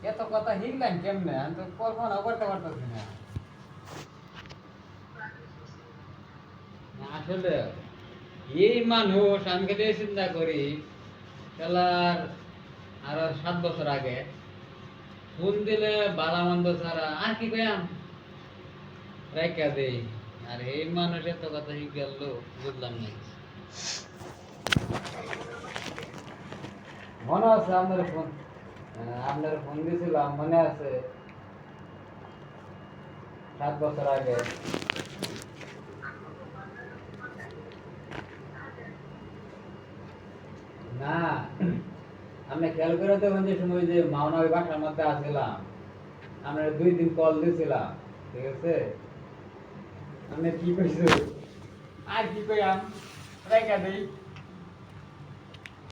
এত কথা শিখলাম কেমনে? আমি তো কল্পনা করতে পারতেছি না। আসলে এই মানুষ আমি কেটে চিন্তা করি খেলার আরো 7 বছর আগে ফোন দিলে বালা মন্দ ছাড়া আর কি কয়াম রাইখা দেই। আর এই মানুষ এত কথা শিখে গেল বুঝলাম না। মনে আছে আপনার ফোন দিয়েছিলাম মনে আছে 7 বছর আগে। না আপনি খেয়াল করে দেখুন যে সময় যে মাওনা ওই বাসার মধ্যে আসছিলাম আমরা 2 দিন কল দিয়েছিলাম, ঠিক আছে? আপনি কি কইছো আর কি কইয়াম রাইখা দেই।